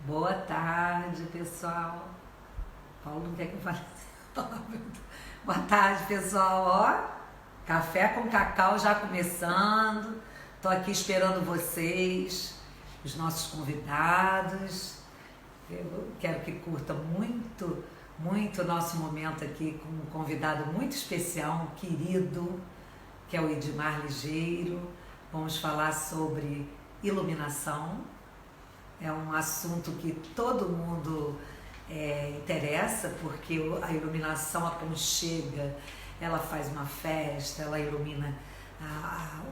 Boa tarde, pessoal. Paulo não quer que eu fale assim. Boa tarde, pessoal. Ó, café com cacau já começando. Tô aqui esperando vocês, os nossos convidados. Eu quero que curta muito o nosso momento aqui com um convidado muito especial, um querido, que é o Edmar Ligeiro. Vamos falar sobre iluminação. É um assunto que todo mundo interessa, porque a iluminação aconchega, ela faz uma festa, ela ilumina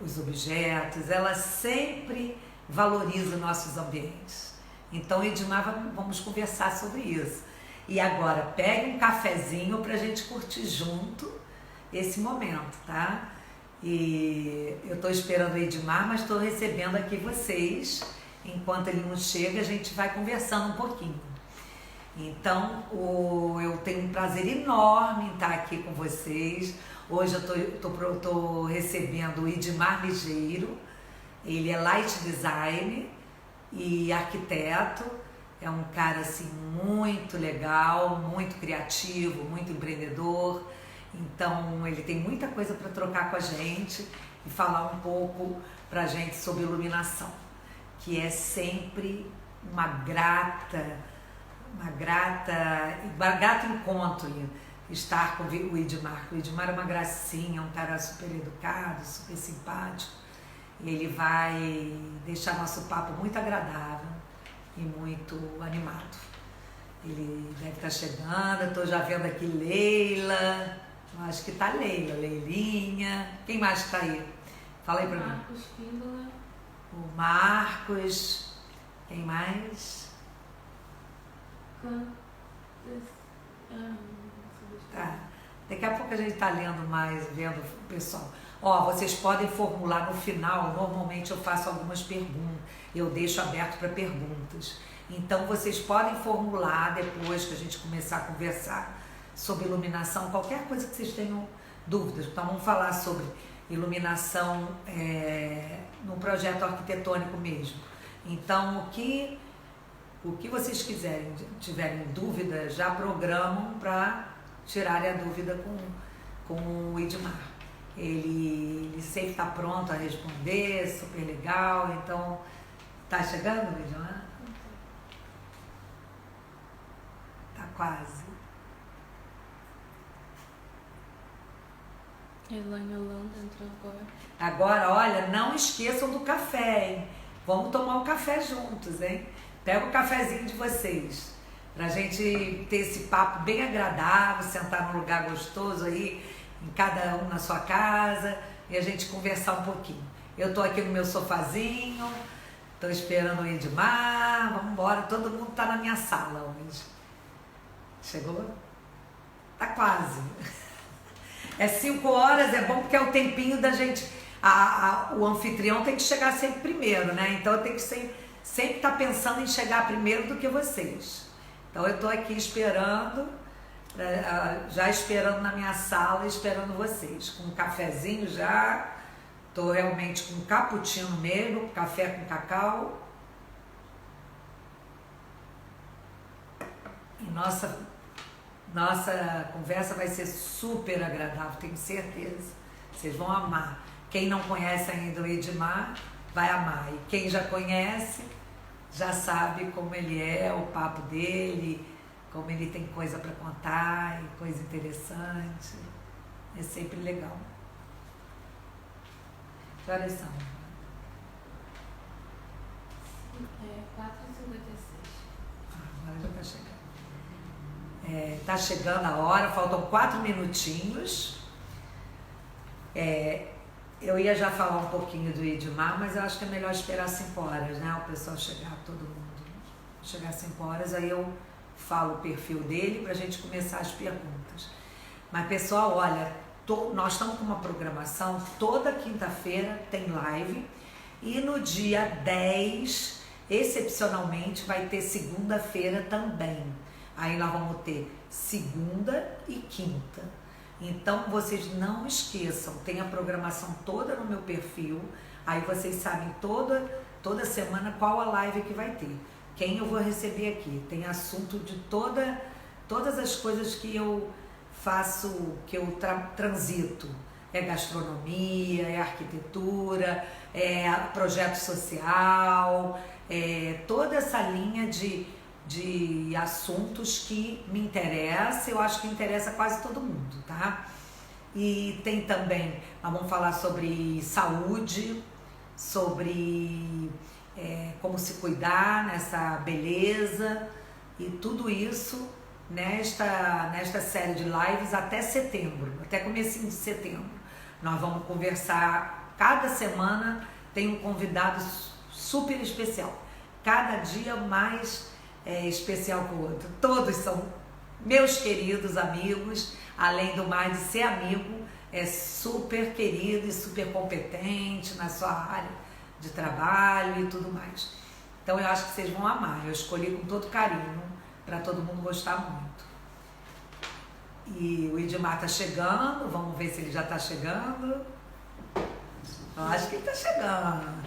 os objetos, ela sempre valoriza nossos ambientes. Então, Edmar, vamos conversar sobre isso. E agora, pegue um cafezinho para a gente curtir junto esse momento, tá? E eu estou esperando o Edmar, mas estou recebendo aqui vocês. Enquanto ele não chega, a gente vai conversando um pouquinho. Então, eu tenho um prazer enorme em estar aqui com vocês. Hoje eu estou recebendo o Edmar Ligeiro. Ele é light design e arquiteto. É um cara assim muito legal, muito criativo, muito empreendedor. Então, ele tem muita coisa para trocar com a gente e falar um pouco para a gente sobre iluminação, que é sempre um grato encontro estar com o Edmar. O Edmar é uma gracinha, um cara super educado, super simpático. Ele vai deixar nosso papo muito agradável e muito animado. Ele deve estar chegando, eu estou já vendo aqui Leila, eu acho que está Leila, Leilinha. Quem mais está aí? Fala aí para mim. Marcos Píndola. O Marcos, quem mais? Tá. Daqui a pouco a gente está lendo mais, vendo o pessoal. Ó, vocês podem formular no final, normalmente eu faço algumas perguntas, eu deixo aberto para perguntas. Então vocês podem formular depois que a gente começar a conversar sobre iluminação, qualquer coisa que vocês tenham dúvidas. Então vamos falar sobre iluminação no projeto arquitetônico mesmo. Então o que vocês quiserem, tiverem dúvida, já programam para tirarem a dúvida com o Edmar. Ele sempre está pronto a responder, super legal. Então, tá chegando, Edmar? Tá quase. Elaine Holanda entrou agora. Agora, olha, não esqueçam do café, hein? Vamos tomar um café juntos, hein? Pega o cafezinho de vocês, pra gente ter esse papo bem agradável, sentar num lugar gostoso aí, em cada um na sua casa, e a gente conversar um pouquinho. Eu tô aqui no meu sofazinho, tô esperando o Edmar, vamos embora, todo mundo tá na minha sala hoje. Chegou? Tá quase. É 5 horas, é bom porque é o tempinho da gente. O anfitrião tem que chegar sempre primeiro, né? Então eu tenho que sempre estar pensando em chegar primeiro do que vocês. Então eu estou aqui esperando, já esperando na minha sala, esperando vocês. Com um cafezinho já, estou realmente com um cappuccino mesmo, café com cacau. E nossa conversa vai ser super agradável, tenho certeza. Vocês vão amar. Quem não conhece ainda o Edmar vai amar. E quem já conhece já sabe como ele é, o papo dele, como ele tem coisa para contar e coisa interessante. É sempre legal. Que horas são? 4h56. Agora já está chegando. Tá chegando a hora, faltam 4 minutinhos. Eu ia já falar um pouquinho do Edmar, mas eu acho que é melhor esperar 5 horas, né? O pessoal chegar, todo mundo chegar 5 horas, aí eu falo o perfil dele pra gente começar as perguntas. Mas pessoal, olha, nós estamos com uma programação, toda quinta-feira tem live, e no dia 10, excepcionalmente, vai ter segunda-feira também. Aí nós vamos ter segunda e quinta. Então vocês não esqueçam, tem a programação toda no meu perfil, aí vocês sabem toda semana qual a live que vai ter. quem eu vou receber aqui. Tem assunto de todas as coisas que eu faço, que eu transito. É gastronomia, é arquitetura, é projeto social, toda essa linha de assuntos que me interessa, eu acho que interessa quase todo mundo, tá? E tem também, nós vamos falar sobre saúde, sobre como se cuidar nessa beleza e tudo isso nesta série de lives até setembro, até comecinho de setembro. Nós vamos conversar, cada semana tem um convidado super especial, cada dia mais especial que o outro. Todos são meus queridos amigos, além do mais de ser amigo, é super querido e super competente na sua área de trabalho e tudo mais. Então eu acho que vocês vão amar, eu escolhi com todo carinho para todo mundo gostar muito. E o Edmar tá chegando, vamos ver se ele já tá chegando. Eu acho que ele tá chegando.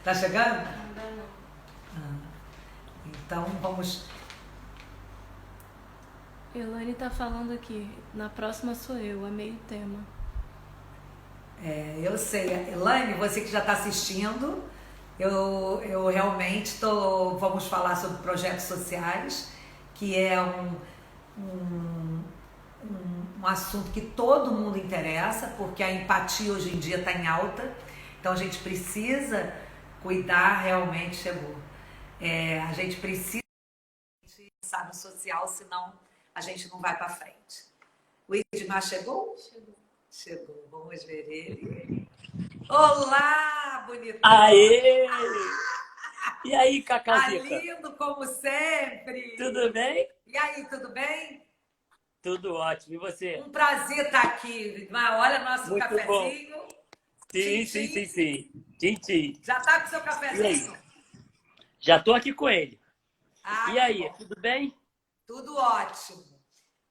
Tá chegando? Ainda não. Então vamos. Elaine tá falando aqui. Na próxima sou eu, amei o tema. Eu sei, Elaine, você que já está assistindo, eu realmente vamos falar sobre projetos sociais, que é um assunto que todo mundo interessa, porque a empatia hoje em dia está em alta, então a gente precisa cuidar realmente, chegou. A gente precisa pensar no social, senão a gente não vai para frente. O Edmar chegou? Chegou, vamos ver ele. Olá, bonitão! Aê! E aí, Tá Cacauzica? lindo como sempre! Tudo bem? E aí, tudo bem? Tudo ótimo. E você? Um prazer estar aqui, Edmar. Olha nosso Muito bom. cafezinho. Sim, Tchim, sim, sim, tchim. sim. Tchim. Já tá com seu E cafezinho? aí? Já tô aqui com ele. Ah, E que aí, bom. tudo bem? Tudo ótimo.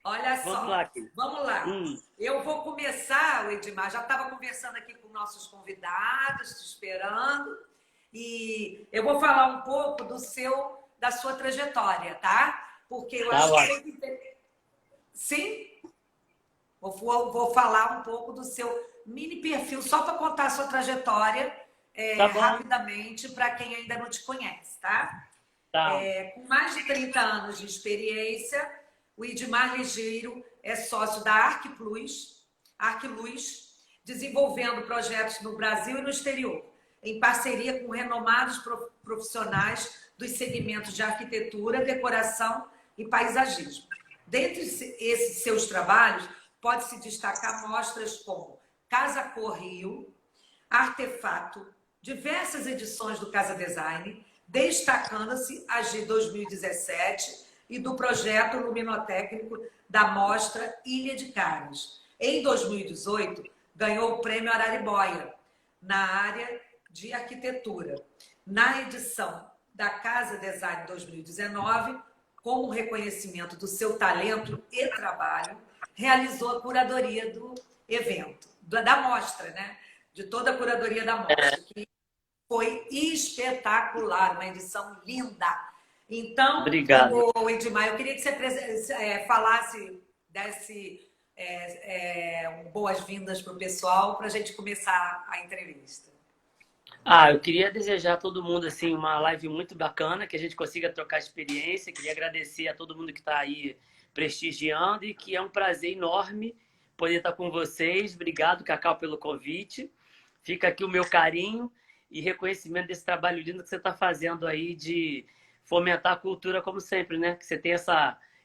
Olha Vamos só, lá, querido. vamos lá. Hum. Eu vou começar, Edmar, já estava conversando aqui com nossos convidados, te esperando, e eu vou falar um pouco da sua trajetória, tá? Porque eu Tá acho ótimo. que sim, vou falar um pouco do seu mini perfil, só para contar a sua trajetória Tá bom. rapidamente, para quem ainda não te conhece, tá? Tá. Com mais de 30 anos de experiência, o Edmar Ligeiro é sócio da Arquiluz, desenvolvendo projetos no Brasil e no exterior, em parceria com renomados profissionais dos segmentos de arquitetura, decoração e paisagismo. Dentre esses seus trabalhos, pode-se destacar mostras como Casa Cor Rio, Artefato, diversas edições do Casa Design, destacando-se as de 2017 e do projeto luminotécnico da mostra Ilha de Caras. Em 2018, ganhou o prêmio Araribóia na área de arquitetura. Na edição da Casa Design 2019, como reconhecimento do seu talento e trabalho, realizou a curadoria do evento, da mostra, né? De toda a curadoria da mostra, que foi espetacular, uma edição linda. Então, Obrigado. Edmar, eu queria que você falasse, desse boas-vindas para o pessoal, para a gente começar a entrevista. Eu queria desejar a todo mundo assim, uma live muito bacana, que a gente consiga trocar experiência. Queria agradecer a todo mundo que está aí prestigiando e que é um prazer enorme poder estar com vocês. Obrigado, Cacau, pelo convite. Fica aqui o meu carinho e reconhecimento desse trabalho lindo que você está fazendo aí de fomentar a cultura, como sempre, né? Que você tem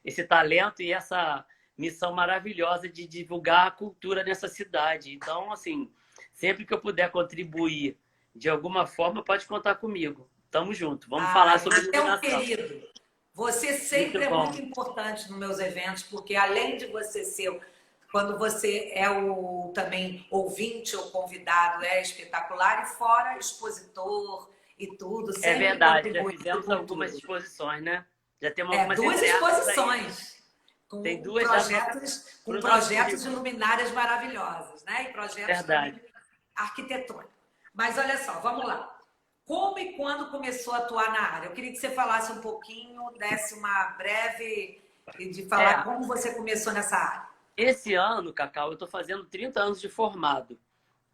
esse talento e essa missão maravilhosa de divulgar a cultura nessa cidade. Então, assim, sempre que eu puder contribuir de alguma forma, pode contar comigo. Tamo junto. Vamos falar sobre iluminação. Querido, você sempre é muito importante nos meus eventos, porque além de você ser, quando você é também ouvinte ou convidado, é espetacular, e fora expositor e tudo. É verdade, já fizemos algumas exposições, né? Já temos algumas duas exposições. Tem duas com projetos de luminárias maravilhosas, né? E projetos arquitetônicos. Mas olha só, vamos lá. como e quando começou a atuar na área? Eu queria que você falasse um pouquinho, desse uma breve de falar É, como você começou nessa área. esse ano, Cacau, eu estou fazendo 30 anos de formado.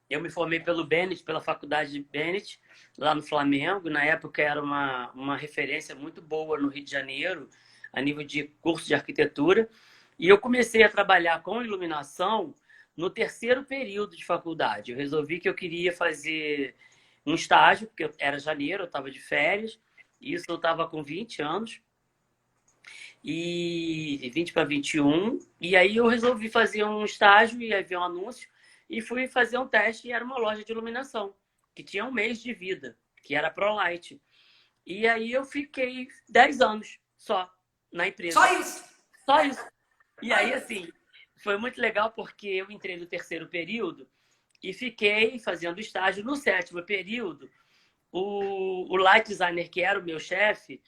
Eu me formei pelo Bennett, pela faculdade de Bennett, lá no Flamengo. Na época era uma referência muito boa no Rio de Janeiro, a nível de curso de arquitetura. E eu comecei a trabalhar com iluminação no terceiro período de faculdade. Eu resolvi que eu queria fazer um estágio, porque era janeiro, eu estava de férias. Isso eu estava com 20 anos, e 20 para 21. E aí eu resolvi fazer um estágio e aí vi um anúncio e fui fazer um teste e era uma loja de iluminação que tinha um mês de vida, que era a ProLight. E aí eu fiquei 10 anos só na Só empresa. isso. Só isso. E Só aí, isso. assim, foi muito legal porque eu entrei no terceiro período e fiquei fazendo estágio no sétimo período. O light designer, que era o meu chefe,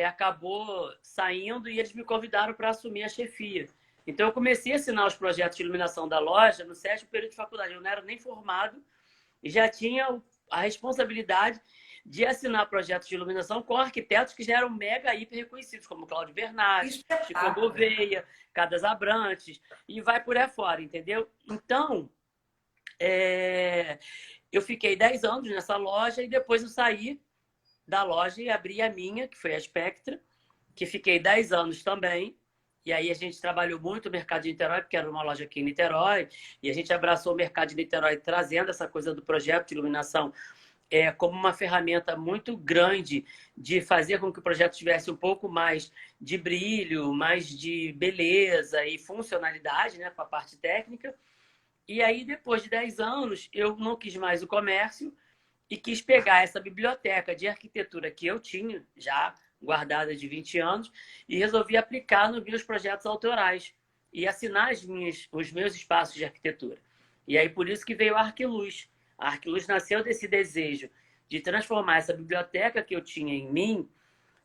acabou saindo e eles me convidaram para assumir a chefia. Então, eu comecei a assinar os projetos de iluminação da loja no sétimo período de faculdade. Eu não era nem formado e já tinha a responsabilidade de assinar projetos de iluminação com arquitetos que já eram mega hiper reconhecidos, como Cláudio Que Bernardes, Chico espetáculo. Gouveia, Cadas Abrantes, e vai por aí fora, entendeu? Então, é, eu fiquei 10 anos nessa loja e depois eu saí da loja e abri a minha, que foi a Spectra, que fiquei 10 anos também. E aí a gente trabalhou muito o mercado de Niterói, porque era uma loja aqui em Niterói, e a gente abraçou o mercado de Niterói trazendo essa coisa do projeto de iluminação como uma ferramenta muito grande de fazer com que o projeto tivesse um pouco mais de brilho, mais de beleza e funcionalidade, né, com a parte técnica. E aí, depois de 10 anos, eu não quis mais o comércio e quis pegar essa biblioteca de arquitetura que eu tinha já guardada de 20 anos e resolvi aplicar nos meus projetos autorais e assinar os meus espaços de arquitetura. E aí, por isso que veio a Arquiluz. A Arquiluz nasceu desse desejo de transformar essa biblioteca que eu tinha em mim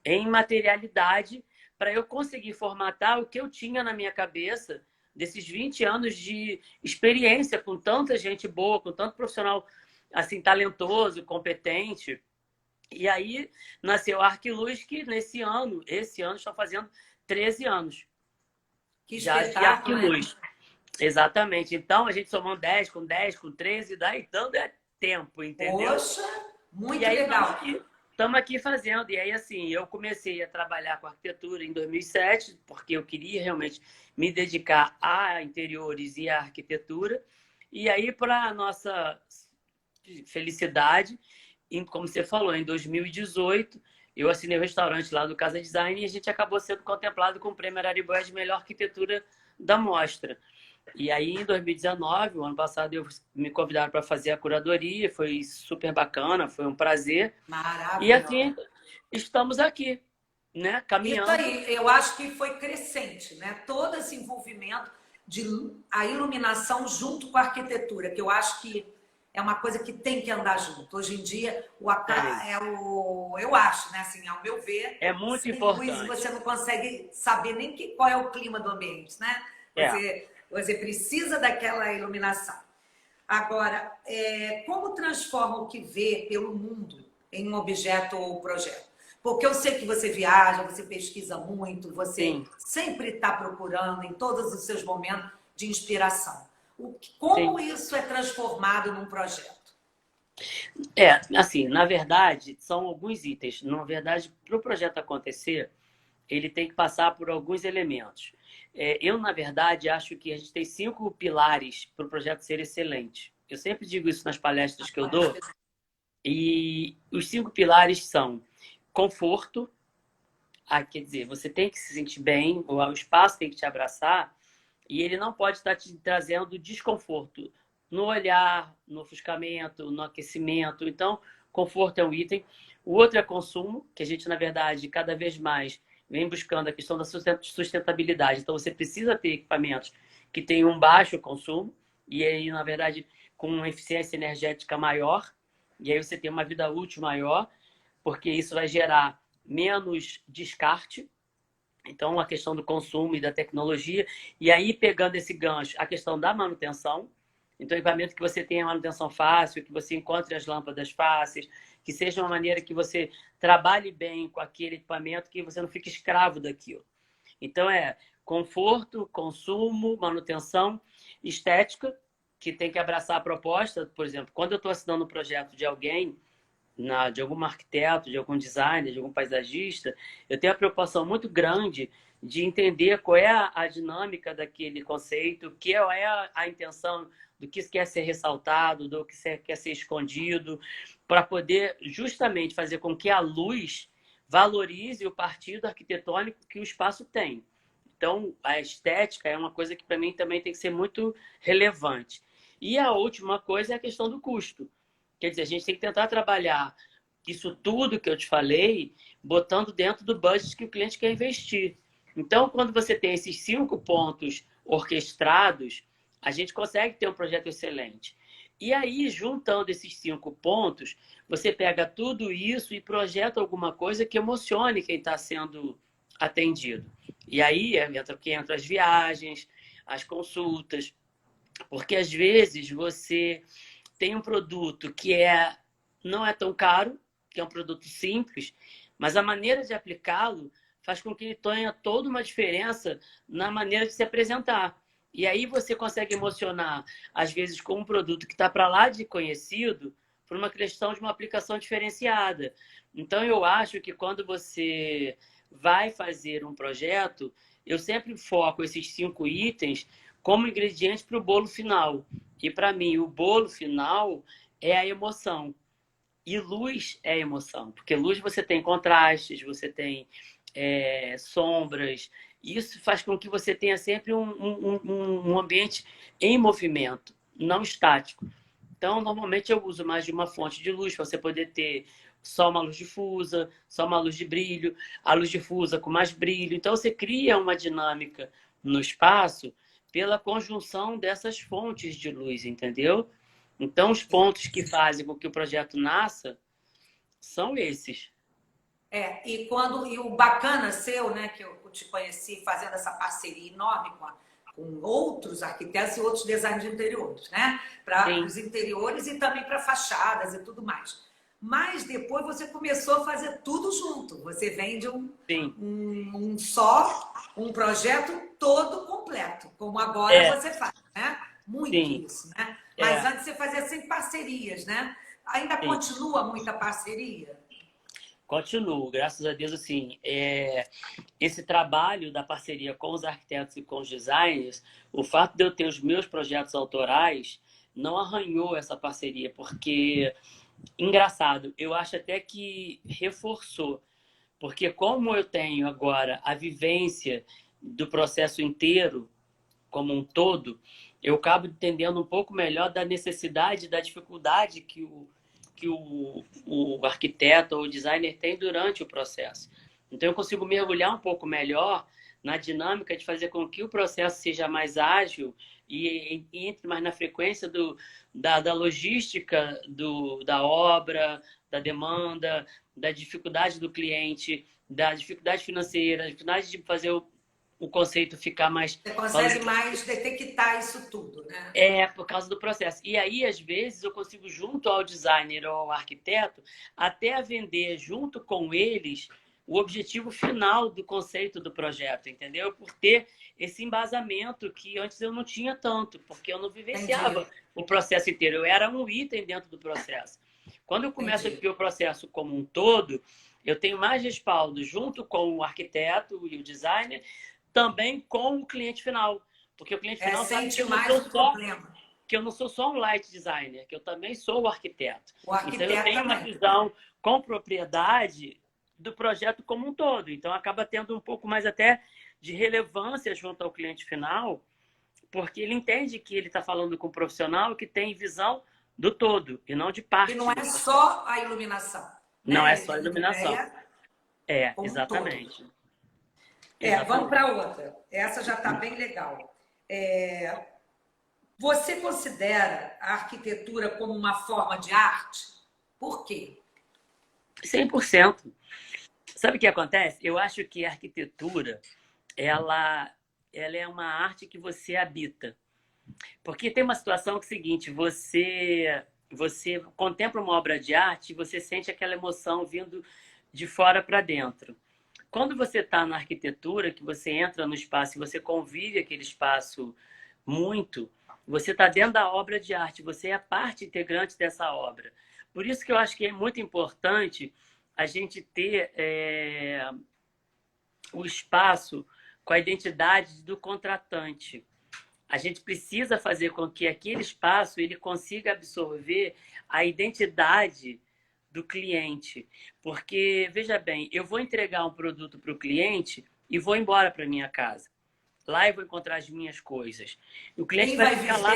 em materialidade para eu conseguir formatar o que eu tinha na minha cabeça desses 20 anos de experiência com tanta gente boa, com tanto profissional assim talentoso, competente. E aí nasceu a Arquiluz, que esse ano está fazendo 13 anos Que já de espetáculo, né? Arquiluz. Exatamente. Então a gente somando 10 com 13, daí dando tempo, entendeu? Poxa, E muito aí legal. estamos aqui fazendo. E aí, assim, eu comecei a trabalhar com arquitetura em 2007, porque eu queria realmente me dedicar a interiores e à arquitetura. E aí, para nossa felicidade, como você falou, em 2018, eu assinei o restaurante lá do Casa Design e a gente acabou sendo contemplado com o prêmio Arariboia de melhor arquitetura da mostra. E aí, em 2019, o ano passado, me convidaram para fazer a curadoria, foi super bacana, foi um prazer. E Maravilhoso. assim, estamos aqui, né, Isso caminhando. aí, eu acho que foi crescente, né? Todo esse envolvimento de a iluminação junto com a arquitetura, que eu acho que é uma coisa que tem que andar junto. Hoje em dia, Tem. eu acho, né? Assim, ao meu ver, É muito sem luz importante. você não consegue saber nem qual é o clima do ambiente, né? É. Você precisa daquela iluminação. Agora, como transforma o que vê pelo mundo em um objeto ou projeto? Porque eu sei que você viaja, você pesquisa muito, você Sim, sempre está procurando em todos os seus momentos de inspiração. sim. Como isso é transformado num projeto? Assim, na verdade, são alguns itens. Na verdade, para o projeto acontecer, ele tem que passar por alguns elementos. Eu, na verdade, acho que a gente tem 5 pilares para o projeto ser excelente. Eu sempre digo isso nas palestras que eu dou. E os 5 pilares são conforto. Quer dizer, você tem que se sentir bem, o espaço tem que te abraçar, e ele não pode estar te trazendo desconforto no olhar, no ofuscamento, no aquecimento. Então, conforto é um item. O outro é consumo, que a gente, na verdade, cada vez mais vem buscando a questão da sustentabilidade. Então, você precisa ter equipamentos que tenham um baixo consumo, e aí, na verdade, com uma eficiência energética maior, e aí você tem uma vida útil maior, porque isso vai gerar menos descarte. Então, a questão do consumo e da tecnologia. E aí, pegando esse gancho, a questão da manutenção. Então, equipamento que você tenha manutenção fácil, que você encontre as lâmpadas fáceis, que seja uma maneira que você trabalhe bem com aquele equipamento, que você não fique escravo daquilo. Então, é conforto, consumo, manutenção, estética, que tem que abraçar a proposta. Por exemplo, quando eu estou assinando um projeto de alguém, de algum arquiteto, de algum designer, de algum paisagista, eu tenho a preocupação muito grande de entender qual é a dinâmica daquele conceito, que é a intenção do que quer ser ressaltado, do que quer ser escondido, para poder justamente fazer com que a luz valorize o partido arquitetônico que o espaço tem. Então, a estética é uma coisa que, para mim, também tem que ser muito relevante. E a última coisa é a questão do custo. Quer dizer, a gente tem que tentar trabalhar isso tudo que eu te falei, botando dentro do budget que o cliente quer investir. Então, quando você tem esses 5 pontos orquestrados, a gente consegue ter um projeto excelente. E aí, juntando esses 5 pontos, você pega tudo isso e projeta alguma coisa que emocione quem está sendo atendido. E aí entra as viagens, as consultas, porque às vezes você tem um produto que não é tão caro, que é um produto simples, mas a maneira de aplicá-lo faz com que ele tenha toda uma diferença na maneira de se apresentar. E aí você consegue emocionar, às vezes, com um produto que está para lá de conhecido, por uma questão de uma aplicação diferenciada. Então, eu acho que quando você vai fazer um projeto, eu sempre foco esses 5 itens como ingredientes para o bolo final. E, para mim, o bolo final é a emoção. E luz é emoção, porque luz você tem contrastes, você tem sombras. Isso faz com que você tenha sempre um ambiente em movimento, não estático. Então, normalmente eu uso mais de uma fonte de luz para você poder ter só uma luz difusa, só uma luz de brilho, a luz difusa com mais brilho. Então, você cria uma dinâmica no espaço pela conjunção dessas fontes de luz, entendeu? Então, os pontos que fazem com que o projeto nasça são esses. E o bacana seu, né, que eu te conheci fazendo essa parceria enorme com outros arquitetos e outros designers de interiores, né? Para os interiores e também para fachadas e tudo mais. Mas depois você começou a fazer tudo junto. Você vende um projeto todo completo, como agora você faz, né? Muito isso, né? Mas antes você fazia sempre parcerias, né? Ainda continua muita parceria? Continuo, graças a Deus, assim, esse trabalho da parceria com os arquitetos e com os designers, o fato de eu ter os meus projetos autorais não arranhou essa parceria, porque, engraçado, eu acho até que reforçou, porque como eu tenho agora a vivência do processo inteiro, como um todo, eu acabo entendendo um pouco melhor da necessidade, da dificuldade que o arquiteto ou o designer tem durante o processo. Então, eu consigo mergulhar um pouco melhor na dinâmica de fazer com que o processo seja mais ágil e entre mais na frequência da logística da obra, da demanda, da dificuldade do cliente, da dificuldade financeira, da dificuldade de fazer o conceito ficar mais... Você consegue mais detectar isso tudo, né? Por causa do processo. E aí, às vezes, eu consigo, junto ao designer ou ao arquiteto, até vender junto com eles o objetivo final do conceito do projeto, entendeu? Por ter esse embasamento que antes eu não tinha tanto, porque eu não vivenciava o processo inteiro. Eu era um item dentro do processo. Quando eu começo a ver o processo como um todo, eu tenho mais respaldo junto com o arquiteto e o designer, também com o cliente final. Porque o cliente final sabe que eu não sou só um light designer, que eu também sou o arquiteto. Então, eu tenho uma visão com propriedade do projeto como um todo. Então, acaba tendo um pouco mais até de relevância junto ao cliente final, porque ele entende que ele está falando com um profissional que tem visão do todo, e não de parte. E não é só a iluminação. Não é só a iluminação. Exatamente. Vamos para outra. Essa já está bem legal. Você considera a arquitetura como uma forma de arte? Por quê? 100%. Sabe o que acontece? Eu acho que a arquitetura, ela é uma arte que você habita. Porque tem uma situação que é o seguinte, você contempla uma obra de arte e você sente aquela emoção vindo de fora para dentro. Quando você está na arquitetura, que você entra no espaço e você convive aquele espaço muito, você está dentro da obra de arte, você é parte integrante dessa obra. Por isso que eu acho que é muito importante a gente ter o espaço com a identidade do contratante. A gente precisa fazer com que aquele espaço ele consiga absorver a identidade do cliente. Porque, veja bem, eu vou entregar um produto para o cliente e vou embora para minha casa. Lá eu vou encontrar as minhas coisas. O cliente vai ficar lá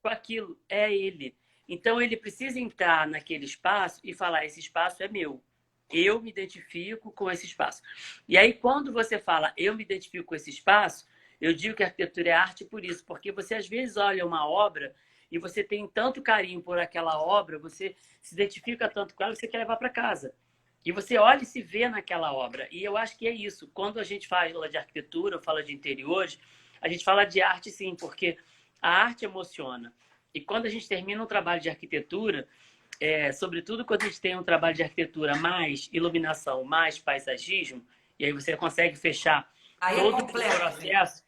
com aquilo. É ele. Então, ele precisa entrar naquele espaço e falar, esse espaço é meu. Eu me identifico com esse espaço. E aí, quando você fala, eu me identifico com esse espaço, eu digo que a arquitetura é arte por isso, porque você às vezes olha uma obra e você tem tanto carinho por aquela obra, você se identifica tanto com ela, você quer levar para casa. E você olha e se vê naquela obra. E eu acho que é isso. Quando a gente fala de arquitetura, fala de interiores, a gente fala de arte sim, porque a arte emociona. E quando a gente termina um trabalho de arquitetura, sobretudo quando a gente tem um trabalho de arquitetura mais iluminação, mais paisagismo, e aí você consegue fechar todo o processo,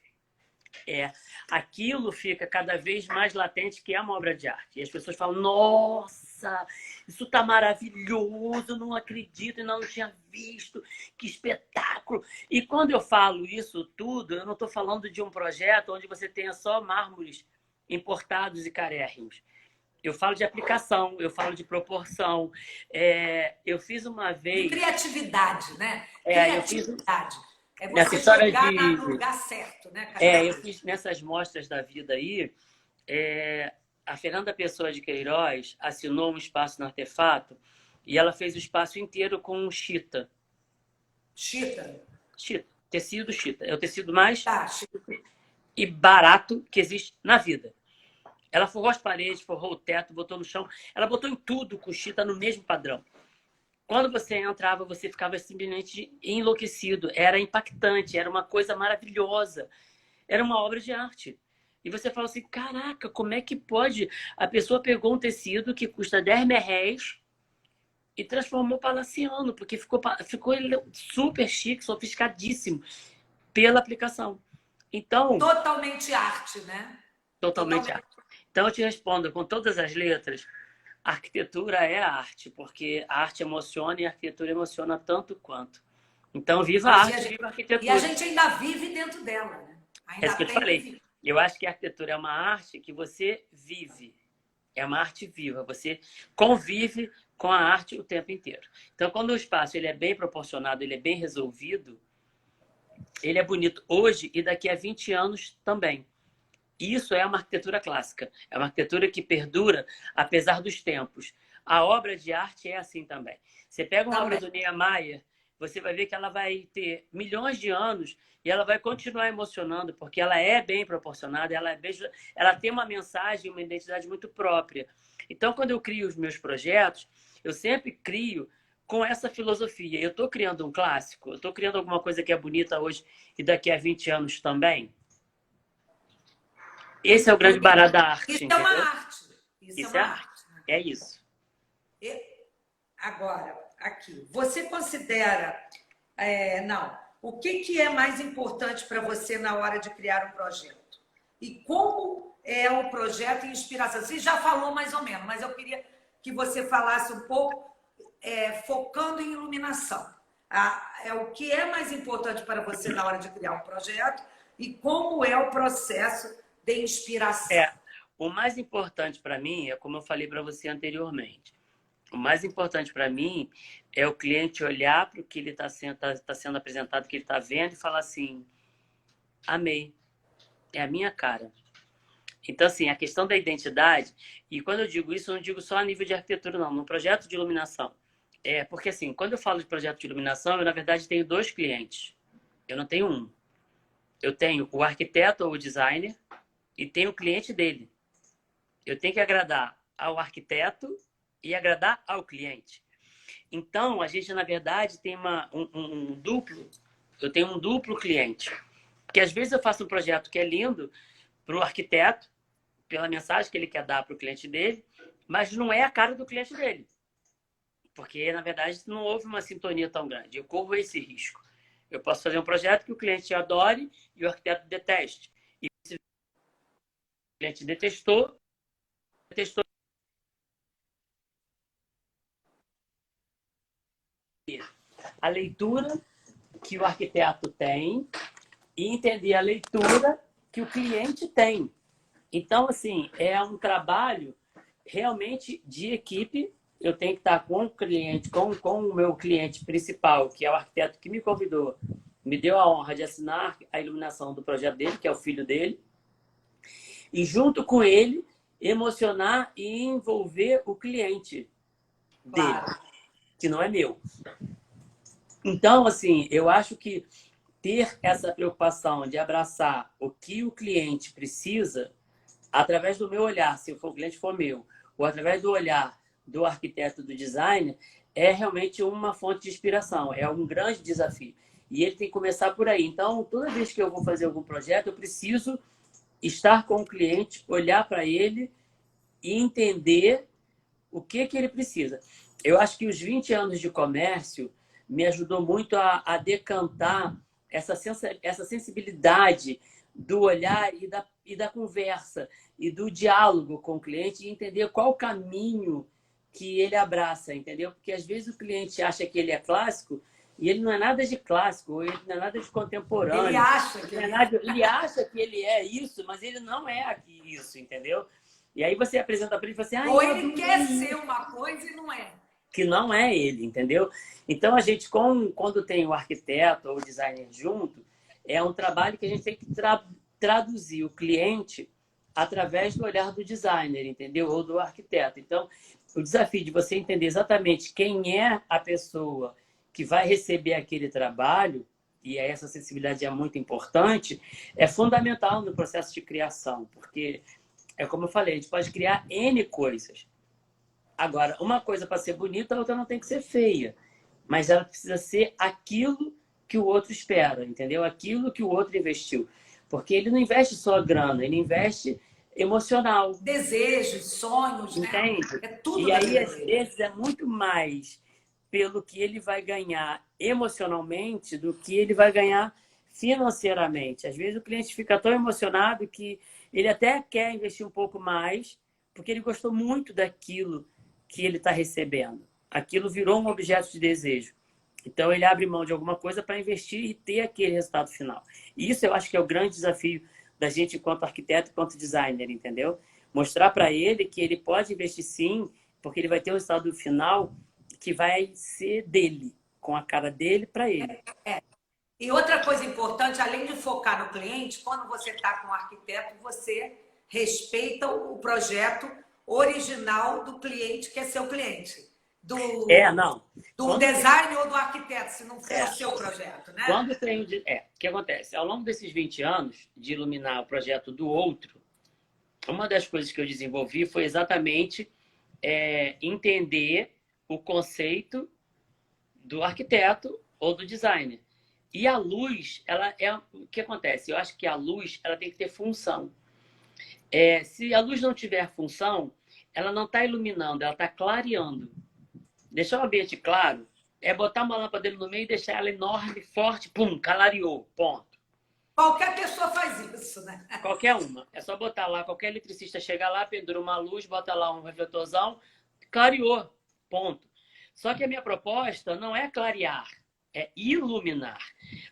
aquilo fica cada vez mais latente, que é uma obra de arte. E as pessoas falam, nossa, isso tá maravilhoso, não acredito, não tinha visto, que espetáculo. E quando eu falo isso tudo, eu não estou falando de um projeto onde você tenha só mármores importados e carérrimos. Eu falo de aplicação, eu falo de proporção. Eu fiz uma vez... E criatividade, né? Criatividade. É você jogar no lugar certo, né? Eu fiz nessas mostras da vida aí, a Fernanda Pessoa de Queiroz assinou um espaço no Artefato e ela fez o espaço inteiro com chita. Chita? Chita. Tecido chita. É o tecido mais chita. E barato que existe na vida. Ela forrou as paredes, forrou o teto, botou no chão. Ela botou em tudo com chita no mesmo padrão. Quando você entrava, você ficava simplesmente enlouquecido. Era impactante, era uma coisa maravilhosa. Era uma obra de arte. E você fala assim, caraca, como é que pode? A pessoa pegou um tecido que custa 10 merréis e transformou palaciano, porque ficou super chique, sofisticadíssimo pela aplicação. Então, totalmente arte, né? Totalmente arte. Então, eu te respondo com todas as letras. A arquitetura é a arte, porque a arte emociona e a arquitetura emociona tanto quanto. Então, viva a arte, viva a arquitetura. E a gente ainda vive dentro dela, né? É isso que eu te falei. Eu acho que a arquitetura é uma arte que você vive. É uma arte viva. Você convive com a arte o tempo inteiro. Então, quando o espaço ele é bem proporcionado, ele é bem resolvido, ele é bonito hoje e daqui a 20 anos também. Isso é uma arquitetura clássica. É uma arquitetura que perdura apesar dos tempos. A obra de arte é assim também. Você pega uma obra do Niemeyer, você vai ver que ela vai ter milhões de anos e ela vai continuar emocionando, porque ela é bem proporcionada, ela tem uma mensagem, uma identidade muito própria. Então, quando eu crio os meus projetos, eu sempre crio com essa filosofia. Eu estou criando um clássico, eu estou criando alguma coisa que é bonita hoje e daqui a 20 anos também. Esse é o grande barato da arte. Isso entendeu? É uma arte. Isso é uma arte. É isso. Agora, aqui, você considera... o que é mais importante para você na hora de criar um projeto? E como é o projeto e inspiração? Você já falou mais ou menos, mas eu queria que você falasse um pouco focando em iluminação. O que é mais importante para você na hora de criar um projeto e como é o processo de inspiração? O mais importante para mim é como eu falei para você anteriormente. O mais importante para mim é o cliente olhar para o que ele está sendo apresentado, que ele está vendo e falar assim, amei, é a minha cara. Então, assim, a questão da identidade, e quando eu digo isso, eu não digo só a nível de arquitetura, não, no projeto de iluminação. Porque, assim, quando eu falo de projeto de iluminação, eu, na verdade, tenho 2 clientes. Eu não tenho um. Eu tenho o arquiteto ou o designer e tenho o cliente dele. Eu tenho que agradar ao arquiteto e agradar ao cliente. Então, a gente, na verdade, tem um duplo... Eu tenho um duplo cliente. Porque, às vezes, eu faço um projeto que é lindo para o arquiteto pela mensagem que ele quer dar para o cliente dele, mas não é a cara do cliente dele. Porque, na verdade, não houve uma sintonia tão grande. Eu corro esse risco. Eu posso fazer um projeto que o cliente adore e o arquiteto deteste. E se o cliente detestou, a leitura que o arquiteto tem e entender a leitura que o cliente tem. Então, assim, é um trabalho realmente de equipe. Eu tenho que estar com o cliente, com o meu cliente principal, que é o arquiteto que me convidou, me deu a honra de assinar a iluminação do projeto dele, que é o filho dele, e junto com ele, emocionar e envolver o cliente dele, Claro. que não é meu. Então, assim, eu acho que ter essa preocupação de abraçar o que o cliente precisa, através do meu olhar, se o cliente for meu, ou através do olhar do arquiteto, do designer, é realmente uma fonte de inspiração, é um grande desafio. E ele tem que começar por aí. Então, toda vez que eu vou fazer algum projeto, eu preciso estar com o cliente, olhar para ele e entender o que ele precisa. Eu acho que os 20 anos de comércio me ajudou muito a decantar essa sensibilidade do olhar e da conversa e do diálogo com o cliente e entender qual o caminho que ele abraça, entendeu? Porque às vezes o cliente acha que ele é clássico e ele não é nada de clássico, ou ele não é nada de contemporâneo. Ele acha que ele acha que ele é isso, mas ele não é aqui isso, entendeu? E aí você apresenta para ele e fala assim... ou ele quer ser uma coisa e não é. Que não é ele, entendeu? Então, a gente, quando tem o arquiteto ou o designer junto, é um trabalho que a gente tem que traduzir o cliente através do olhar do designer, entendeu? Ou do arquiteto. Então, o desafio de você entender exatamente quem é a pessoa que vai receber aquele trabalho, e essa sensibilidade é muito importante, é fundamental no processo de criação, porque, é como eu falei, a gente pode criar N coisas. Agora, uma coisa para ser bonita, a outra não tem que ser feia. Mas ela precisa ser aquilo que o outro espera, entendeu? Aquilo que o outro investiu. Porque ele não investe só grana, ele investe emocional. Desejos, sonhos, né? Entende? É tudo E da aí, vida às dele. vezes, é muito mais pelo que ele vai ganhar emocionalmente do que ele vai ganhar financeiramente. Às vezes, o cliente fica tão emocionado que ele até quer investir um pouco mais, porque ele gostou muito daquilo que ele está recebendo. Aquilo virou um objeto de desejo. Então, ele abre mão de alguma coisa para investir e ter aquele resultado final. E isso eu acho que é o grande desafio da gente enquanto arquiteto, enquanto designer, entendeu? Mostrar para ele que ele pode investir sim, porque ele vai ter um resultado final que vai ser dele, com a cara dele para ele. E outra coisa importante, além de focar no cliente, quando você está com o arquiteto, você respeita o projeto original do cliente, que é seu cliente. Não. Do design ou do arquiteto, se não for o seu projeto, né? Quando tem o que acontece? Ao longo desses 20 anos de iluminar o projeto do outro, uma das coisas que eu desenvolvi foi exatamente entender o conceito do arquiteto ou do designer. E a luz, ela é o que acontece? Eu acho que a luz ela tem que ter função. Se a luz não tiver função, ela não está iluminando, ela está clareando. Deixar o ambiente claro é botar uma lâmpada no meio e deixar ela enorme, forte, pum, clareou, ponto. Qualquer pessoa faz isso, né? Qualquer uma. É só botar lá, qualquer eletricista chega lá, pendura uma luz, bota lá um refletorzão, clareou, ponto. Só que a minha proposta não é clarear, é iluminar.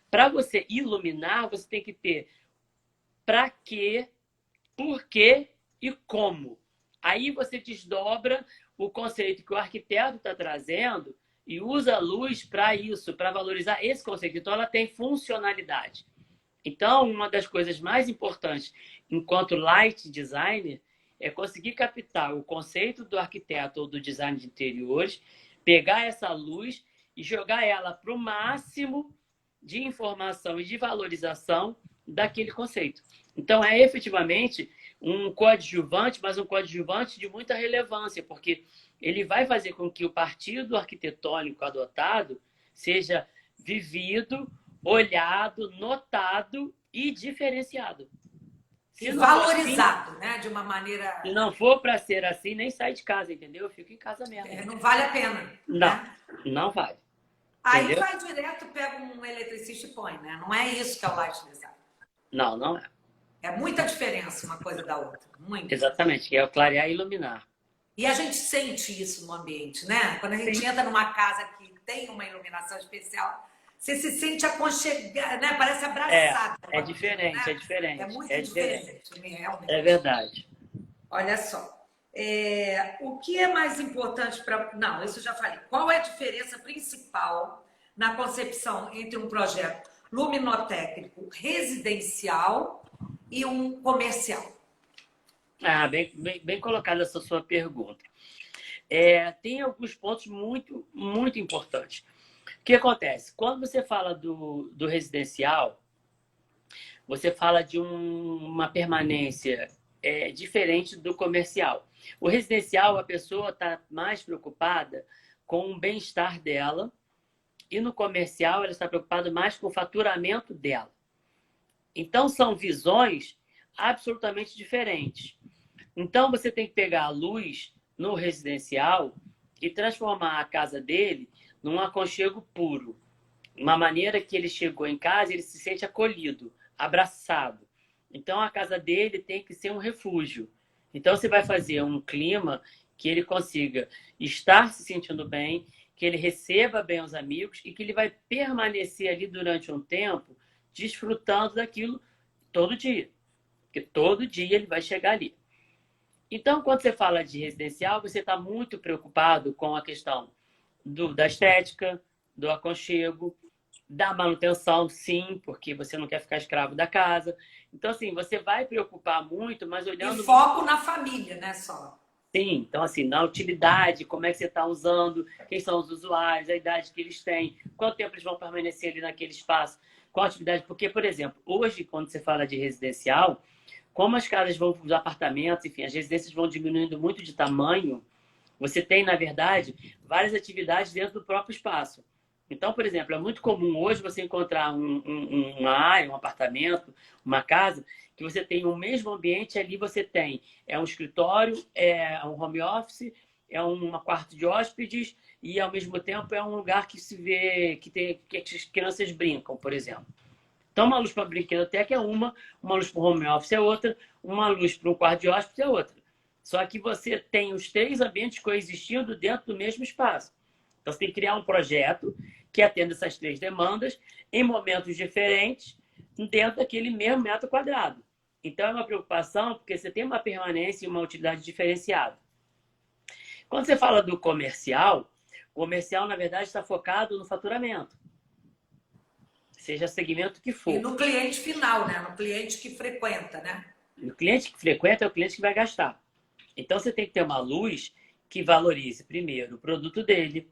Para você iluminar, você tem que ter para quê, por quê e como. Aí você desdobra o conceito que o arquiteto está trazendo e usa a luz para isso, para valorizar esse conceito. Então, ela tem funcionalidade. Então, uma das coisas mais importantes enquanto light designer é conseguir captar o conceito do arquiteto ou do design de interiores, pegar essa luz e jogar ela para o máximo de informação e de valorização daquele conceito. Então, é efetivamente um coadjuvante, mas um coadjuvante de muita relevância, porque ele vai fazer com que o partido arquitetônico adotado seja vivido, olhado, notado e diferenciado. Se E não for assim, valorizado, né? De uma maneira. se não for para ser assim, nem sai de casa, entendeu? Eu fico em casa mesmo. Não vale a pena, Não, né? não vai, Aí entendeu? vai direto, pega um eletricista e põe, né? Não é isso que é o light design. Não, não é. É muita diferença uma coisa da outra. Muita. Exatamente, que é o clarear e iluminar. E a gente sente isso no ambiente, né? Quando a gente Sim. entra numa casa que tem uma iluminação especial, você se sente aconchegado, né? Parece abraçado. É diferente, é Né? É diferente, muito é diferente. diferente, realmente. É verdade. Olha só. O que é mais importante para. Não, isso eu já falei. Qual é a diferença principal na concepção entre um projeto luminotécnico residencial e um comercial? Ah, bem colocada essa sua pergunta. Tem alguns pontos muito, muito importantes. O que acontece? Quando você fala do residencial, você fala de uma permanência diferente do comercial. O residencial, a pessoa está mais preocupada com o bem-estar dela, e no comercial, ela está preocupada mais com o faturamento dela. Então, são visões absolutamente diferentes. Então, você tem que pegar a luz no residencial e transformar a casa dele num aconchego puro. Uma maneira que ele chegou em casa, ele se sente acolhido, abraçado. Então, a casa dele tem que ser um refúgio. Então, você vai fazer um clima que ele consiga estar se sentindo bem, que ele receba bem os amigos e que ele vai permanecer ali durante um tempo desfrutando daquilo todo dia. Porque todo dia ele vai chegar ali. Então, quando você fala de residencial, você está muito preocupado com a questão da estética, do aconchego, da manutenção, sim, porque você não quer ficar escravo da casa. Então, assim, você vai preocupar muito, mas olhando... E foco na família, né, só? Sim, então, assim, na utilidade, como é que você está usando, quem são os usuários, a idade que eles têm, quanto tempo eles vão permanecer ali naquele espaço, qual atividade... Porque, por exemplo, hoje, quando você fala de residencial, como as casas vão, os apartamentos, enfim, as residências vão diminuindo muito de tamanho, você tem, na verdade, várias atividades dentro do próprio espaço. Então, por exemplo, é muito comum hoje você encontrar uma área, um apartamento, uma casa, que você tem o mesmo ambiente, ali você tem um escritório, um home office, um quarto de hóspedes e, ao mesmo tempo, é um lugar que se vê, que as crianças brincam, por exemplo. Então, uma luz para brinquedoteca é uma luz para o home office é outra, uma luz para um quarto de hóspedes é outra. Só que você tem os três ambientes coexistindo dentro do mesmo espaço. Então, você tem que criar um projeto que atenda essas três demandas em momentos diferentes dentro daquele mesmo metro quadrado. Então, é uma preocupação porque você tem uma permanência e uma utilidade diferenciada. Quando você fala do comercial, o comercial, na verdade, está focado no faturamento. Seja segmento que for. E no cliente final, né? No cliente que frequenta, né? O cliente que frequenta é o cliente que vai gastar. Então, você tem que ter uma luz que valorize, primeiro, o produto dele,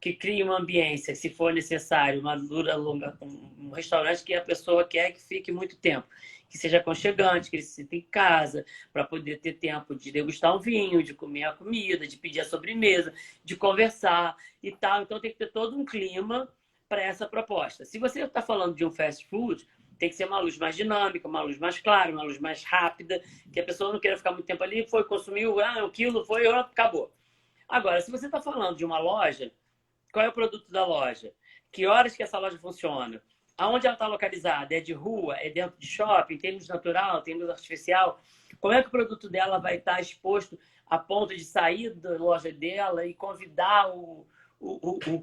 que crie uma ambiência, se for necessário, uma dura longa, um restaurante que a pessoa quer que fique muito tempo, que seja aconchegante, que ele se sinta em casa, para poder ter tempo de degustar um vinho, de comer a comida, de pedir a sobremesa, de conversar e tal. Então, tem que ter todo um clima para essa proposta. Se você está falando de um fast food, tem que ser uma luz mais dinâmica, uma luz mais clara, uma luz mais rápida, que a pessoa não queira ficar muito tempo ali, foi, consumiu, um quilo, foi, acabou. Agora, se você está falando de uma loja, qual é o produto da loja? Que horas que essa loja funciona? Aonde ela está localizada? É de rua? É dentro de shopping? Tem luz natural? Tem luz artificial? Como é que o produto dela vai estar exposto a ponto de sair da loja dela e convidar o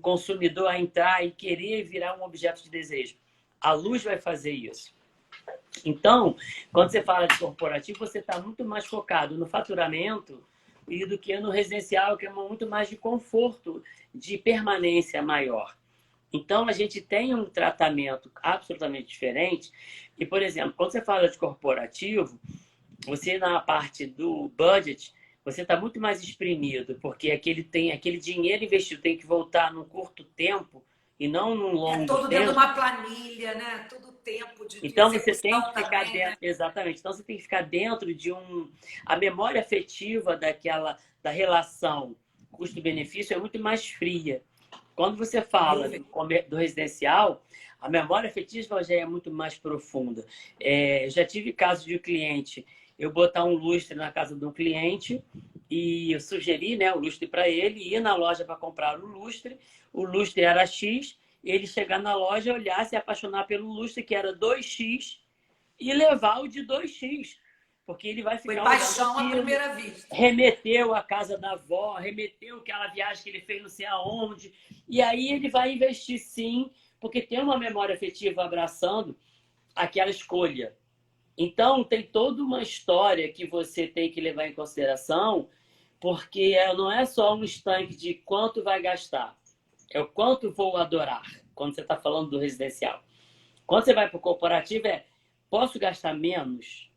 consumidor a entrar e querer virar um objeto de desejo? A luz vai fazer isso. Então, quando você fala de corporativo, você está muito mais focado no faturamento do que no residencial, que é muito mais de conforto, de permanência maior. Então, a gente tem um tratamento absolutamente diferente. E, por exemplo, quando você fala de corporativo, você, na parte do budget, você está muito mais exprimido, porque aquele dinheiro investido tem que voltar num curto tempo e não num longo tempo. Todo dentro de uma planilha, né? Todo tempo de então, você tem que ficar também, dentro, né? Exatamente. Então, você tem que ficar dentro de a memória afetiva da relação custo-benefício é muito mais fria. Quando você fala do residencial, a memória afetiva já é muito mais profunda. Eu já tive casos de um cliente, eu botar um lustre na casa de um cliente e eu sugeri, né, o lustre para ele, ir na loja para comprar o lustre era X, ele chegar na loja, olhar, se apaixonar pelo lustre, que era 2X, e levar o de 2X. Porque ele vai ficar... Foi paixão à primeira vista. Remeteu a casa da avó, remeteu aquela viagem que ele fez não sei aonde. E aí ele vai investir sim, porque tem uma memória afetiva abraçando aquela escolha. Então, tem toda uma história que você tem que levar em consideração, porque não é só um estanque de quanto vai gastar, é o quanto vou adorar, quando você está falando do residencial. Quando você vai para o corporativo, posso gastar menos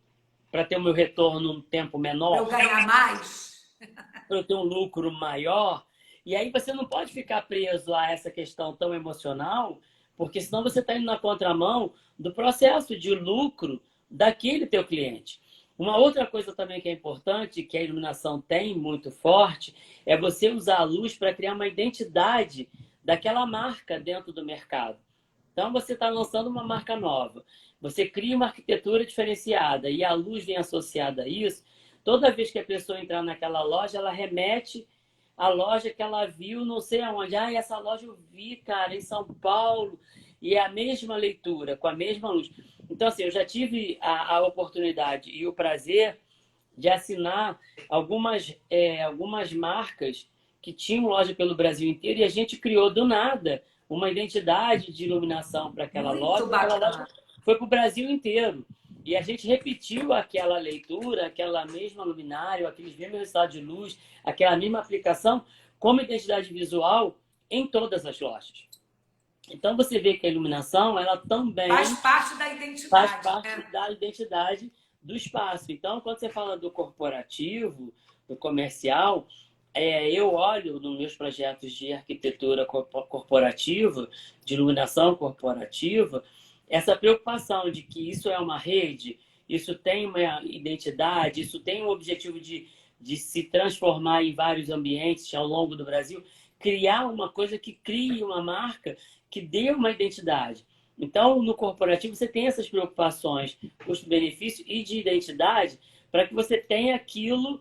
para ter o meu retorno num tempo menor? Eu ganhar mais? Para eu ter um lucro maior? E aí você não pode ficar preso a essa questão tão emocional, porque senão você está indo na contramão do processo de lucro daquele teu cliente. Uma outra coisa também que é importante, que a iluminação tem muito forte, é você usar a luz para criar uma identidade daquela marca dentro do mercado. Então, você está lançando uma marca nova. Você cria uma arquitetura diferenciada e a luz vem associada a isso. Toda vez que a pessoa entrar naquela loja, ela remete à loja que ela viu, não sei aonde. Essa loja eu vi, cara, em São Paulo. E é a mesma leitura, com a mesma luz. Então, assim, eu já tive a oportunidade e o prazer de assinar algumas marcas que tinham loja pelo Brasil inteiro e a gente criou do nada uma identidade de iluminação para aquela loja. Aquela loja foi para o Brasil inteiro. E a gente repetiu aquela leitura, aquela mesma luminária, aqueles mesmos resultados de luz, aquela mesma aplicação como identidade visual em todas as lojas. Então, você vê que a iluminação, ela também... Faz parte da identidade. Faz parte da identidade do espaço. Então, quando você fala do corporativo, do comercial, eu olho nos meus projetos de arquitetura corporativa, de iluminação corporativa, essa preocupação de que isso é uma rede, isso tem uma identidade, isso tem um objetivo de se transformar em vários ambientes ao longo do Brasil, criar uma coisa que crie uma marca que dê uma identidade. Então, no corporativo, você tem essas preocupações, custo-benefício e de identidade, para que você tenha aquilo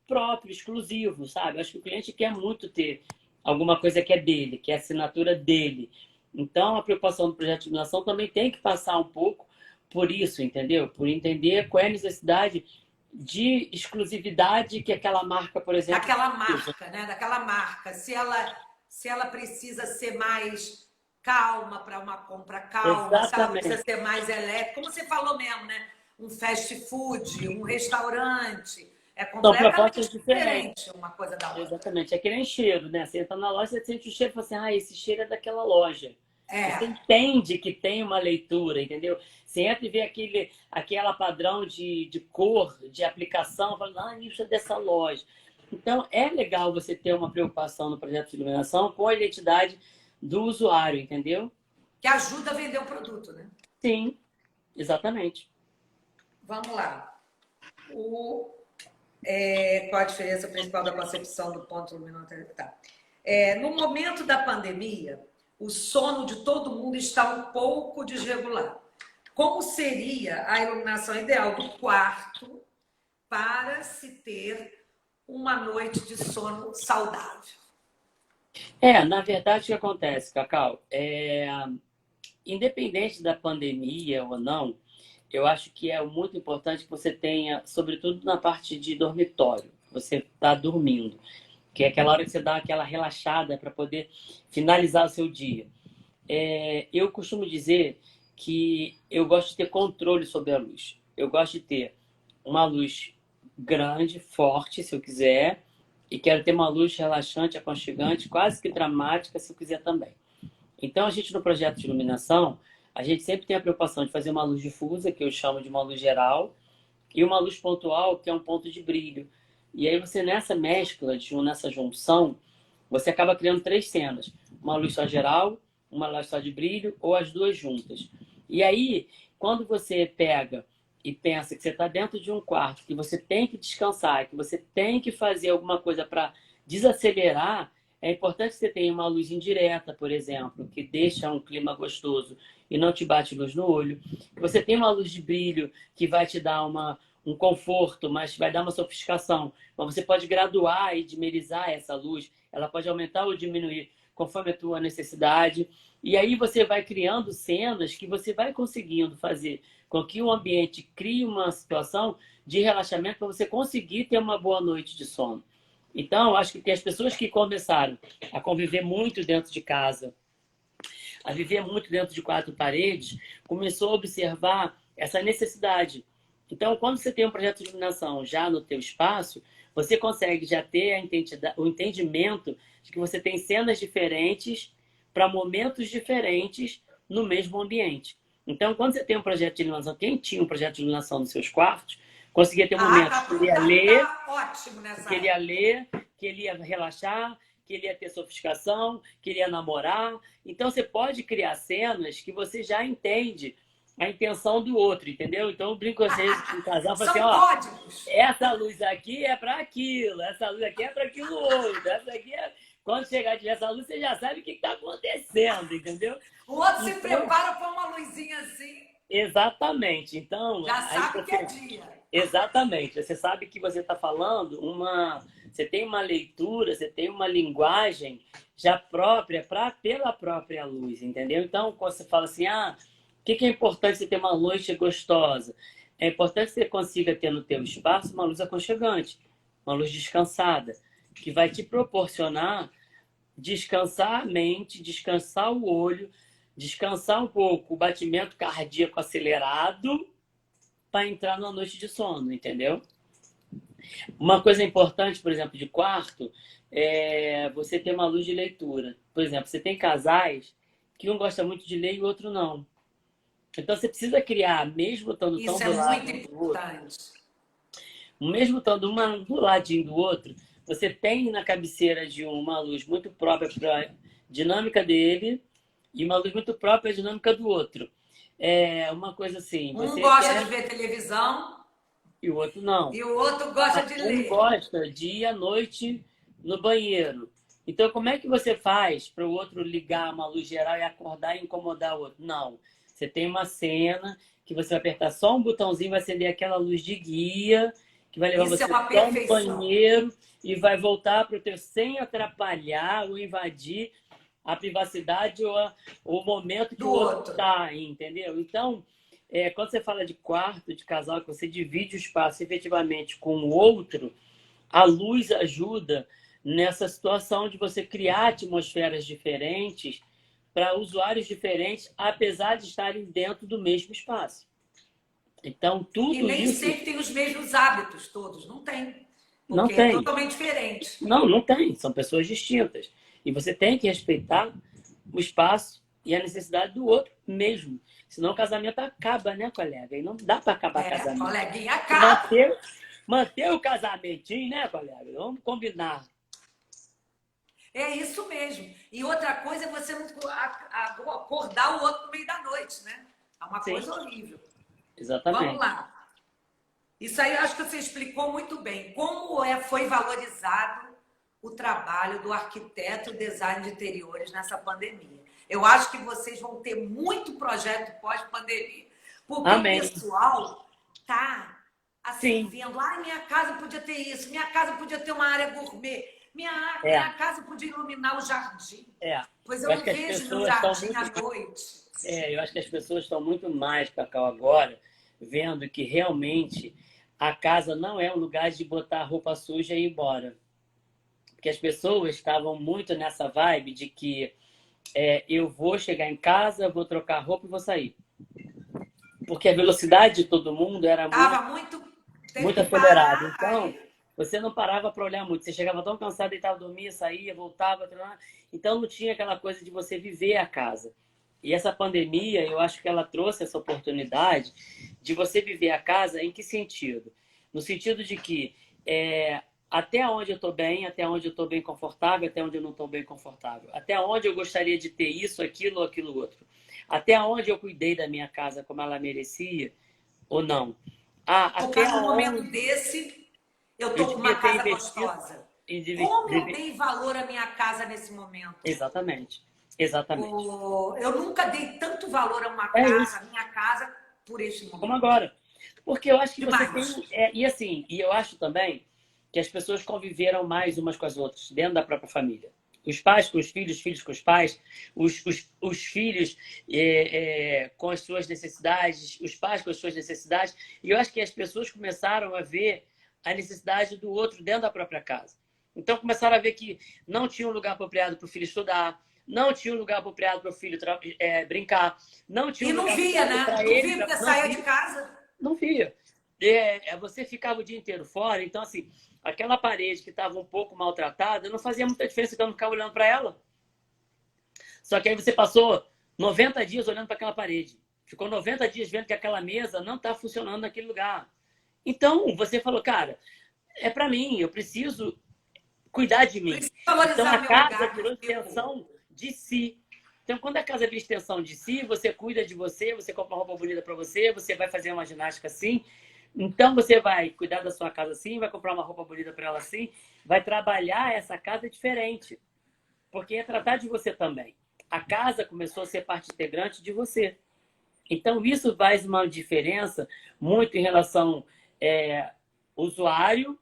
próprio, exclusivo, sabe? Acho que o cliente quer muito ter alguma coisa que é dele, que é a assinatura dele. Então, a preocupação do projeto de iluminação também tem que passar um pouco por isso, entendeu? Por entender qual é a necessidade de exclusividade que aquela marca, por exemplo... Daquela marca, né? Daquela marca. Se ela precisa ser mais calma para uma compra calma, Exatamente. se ela precisa ser mais elétrica, como você falou mesmo, né? Um fast food, um restaurante, São propostas diferente uma coisa da outra. Exatamente, é que nem cheiro, né? Você entra na loja, você sente o cheiro e fala assim, esse cheiro é daquela loja. Você entende que tem uma leitura, entendeu? Você entra e vê aquela padrão de cor, de aplicação, fala, isso é dessa loja. Então, é legal você ter uma preocupação no projeto de iluminação com a identidade do usuário, entendeu? Que ajuda a vender o produto, né? Sim, exatamente. Vamos lá. Qual a diferença principal da concepção do ponto luminoso? Tá. No momento da pandemia, o sono de todo mundo está um pouco desregulado. Como seria a iluminação ideal do quarto para se ter uma noite de sono saudável? Na verdade, o que acontece, Cacau? Independente da pandemia ou não, eu acho que é muito importante que você tenha, sobretudo na parte de dormitório, você está dormindo, que é aquela hora que você dá aquela relaxada para poder finalizar o seu dia. Eu costumo dizer que eu gosto de ter controle sobre a luz. Eu gosto de ter uma luz grande, forte, se eu quiser, e quero ter uma luz relaxante, aconchegante, quase que dramática, se eu quiser também. Então, a gente, no projeto de iluminação, a gente sempre tem a preocupação de fazer uma luz difusa, que eu chamo de uma luz geral, e uma luz pontual, que é um ponto de brilho. E aí você, nessa mescla, nessa junção, você acaba criando 3 cenas. Uma luz só geral, uma luz só de brilho, ou as duas juntas. E aí, quando você pega e pensa que você está dentro de um quarto, que você tem que descansar, que você tem que fazer alguma coisa para desacelerar, É importante que você tenha uma luz indireta, por exemplo, que deixa um clima gostoso e não te bate luz no olho. Que você tenha uma luz de brilho que vai te dar um conforto, mas vai dar uma sofisticação. Mas você pode graduar e dimerizar essa luz. Ela pode aumentar ou diminuir conforme a tua necessidade. E aí você vai criando cenas que você vai conseguindo fazer com que o ambiente crie uma situação de relaxamento para você conseguir ter uma boa noite de sono. Então, acho que as pessoas que começaram a conviver muito dentro de casa, a viver muito dentro de quatro paredes, começou a observar essa necessidade. Então, quando você tem um projeto de iluminação já no teu espaço, você consegue já ter o entendimento de que você tem cenas diferentes para momentos diferentes no mesmo ambiente. Então, quando você tem um projeto de iluminação, quem tinha um projeto de iluminação nos seus quartos, conseguia ter momentos que ele ia ler, ótimo nessa que ele ia ler, que ele ia relaxar, que ele ia ter sofisticação, que ele ia namorar. Então, você pode criar cenas que você já entende a intenção do outro, entendeu? Então, eu brinco às vezes com o casal, falo assim, ó, códigos. Essa luz aqui é para aquilo, essa luz aqui é para aquilo outro, essa aqui é... Quando chegar de essa luz, você já sabe o que está acontecendo, entendeu? O outro se prepara para uma luzinha assim. Exatamente. Então, já sabe que é dia. Exatamente. Você sabe que você está falando você tem uma leitura, você tem uma linguagem já própria pela própria luz, entendeu? Então, quando você fala assim, o que é importante você ter uma noite gostosa? É importante que você consiga ter no teu espaço uma luz aconchegante, uma luz descansada, que vai te proporcionar descansar a mente, descansar o olho, descansar um pouco o batimento cardíaco acelerado para entrar numa noite de sono, entendeu? Uma coisa importante, por exemplo, de quarto, é você ter uma luz de leitura. Por exemplo, você tem casais que um gosta muito de ler e o outro não. Então você precisa criar, mesmo estando tão do lado do outro, mesmo estando uma do ladinho do outro, você tem na cabeceira de uma luz muito própria para a dinâmica dele e uma luz muito própria para a dinâmica do outro. É uma coisa assim... Um gosta de ver televisão e o outro não. E o outro gosta de ler. Um gosta de ir à noite no banheiro. Então, como é que você faz para o outro ligar uma luz geral e acordar e incomodar o outro? Não. Você tem uma cena que você vai apertar só um botãozinho, vai acender aquela luz de guia, que vai levar você só no banheiro e vai voltar para o teu sem atrapalhar ou invadir a privacidade ou o momento que o outro está, entendeu? Então, quando você fala de quarto, de casal, que você divide o espaço efetivamente com o outro, a luz ajuda nessa situação de você criar atmosferas diferentes para usuários diferentes, apesar de estarem dentro do mesmo espaço. Então, tudo isso... E nem sempre tem os mesmos hábitos todos, não tem. Não tem. É totalmente diferente. Não tem. São pessoas distintas. E você tem que respeitar o espaço e a necessidade do outro mesmo. Senão o casamento acaba, né, colega? E não dá para acabar o casamento. Coleguinha, acaba. Manter o casamentinho, né, colega? Vamos combinar. É isso mesmo. E outra coisa é você não acordar o outro no meio da noite, né? É uma coisa horrível. Exatamente. Vamos lá. Isso aí eu acho que você explicou muito bem. Como foi valorizado o trabalho do arquiteto e design de interiores nessa pandemia. Eu acho que vocês vão ter muito projeto pós-pandemia. Porque Amém. O pessoal tá assim, vendo, minha casa podia ter isso, minha casa podia ter uma área gourmet, minha casa podia iluminar o jardim. Pois eu não vejo no jardim à noite. Eu acho que as pessoas estão muito mais, Cacau, agora, vendo que realmente a casa não é um lugar de botar roupa suja e ir embora. Porque as pessoas estavam muito nessa vibe de que eu vou chegar em casa, vou trocar roupa e vou sair. Porque a velocidade de todo mundo era muito acelerada. Então, você não parava para olhar muito. Você chegava tão cansado, deitava, dormia, saía, voltava, treinar. Então, não tinha aquela coisa de você viver a casa. E essa pandemia, eu acho que ela trouxe essa oportunidade de você viver a casa em que sentido? No sentido de que até onde eu estou bem, até onde eu estou bem confortável, até onde eu não estou bem confortável. Até onde eu gostaria de ter isso, aquilo ou aquilo outro. Até onde eu cuidei da minha casa como ela merecia ou não. Até no momento desse, eu estou com uma casa gostosa. Como eu dei valor à minha casa nesse momento? Exatamente. Exatamente. Eu nunca dei tanto valor a uma É casa, isso. a minha casa, por este momento. Como agora. Porque eu acho que você Demais. tem. E assim, e eu acho também que as pessoas conviveram mais umas com as outras, dentro da própria família. Os pais com os filhos com os pais, os filhos com as suas necessidades, os pais com as suas necessidades. E eu acho que as pessoas começaram a ver a necessidade do outro dentro da própria casa. Então começaram a ver que não tinha um lugar apropriado para o filho estudar, não tinha um lugar apropriado para o filho brincar, não tinha E um não lugar via, apropriado né? para Não ele. via porque Não saía via. de casa. Não via. Você ficava o dia inteiro fora, então, assim, aquela parede que estava um pouco maltratada não fazia muita diferença então não ficava olhando para ela. Só que aí você passou 90 dias olhando para aquela parede. Ficou 90 dias vendo que aquela mesa não está funcionando naquele lugar. Então, você falou, cara, é para mim, eu preciso cuidar de mim. Preciso Então, valorizar a meu casa lugar. virou extensão de si. Então, quando a casa vira extensão de si, você cuida de você, você compra uma roupa bonita para você, você vai fazer uma ginástica assim. Então, você vai cuidar da sua casa assim, vai comprar uma roupa bonita para ela assim, vai trabalhar essa casa diferente. Porque é tratar de você também. A casa começou a ser parte integrante de você. Então, isso faz uma diferença muito em relação usuário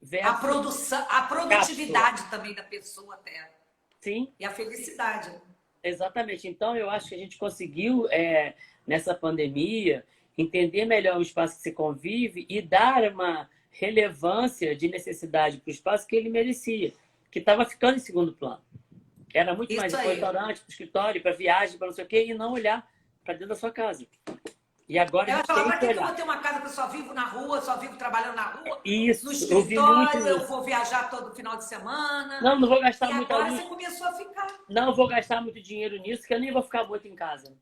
A versus produção, a produtividade também da pessoa até. Sim. E a felicidade. Exatamente. Então, eu acho que a gente conseguiu, nessa pandemia, entender melhor o espaço que se convive e dar uma relevância de necessidade para o espaço que ele merecia, que estava ficando em segundo plano. Era muito mais Isso para o aí. restaurante, para o escritório, para viagem, para não sei o quê, e não olhar para dentro da sua casa. E agora a Ela gente fala, tem para que que eu vou olhar. ter uma casa que eu só vivo na rua, só vivo trabalhando na rua? No Isso, eu vi muito escritório, eu isso. vou viajar todo final de semana. Não, não vou E gastar muita agora luz. você começou a ficar. Não vou gastar muito dinheiro nisso, que eu nem vou ficar muito em casa.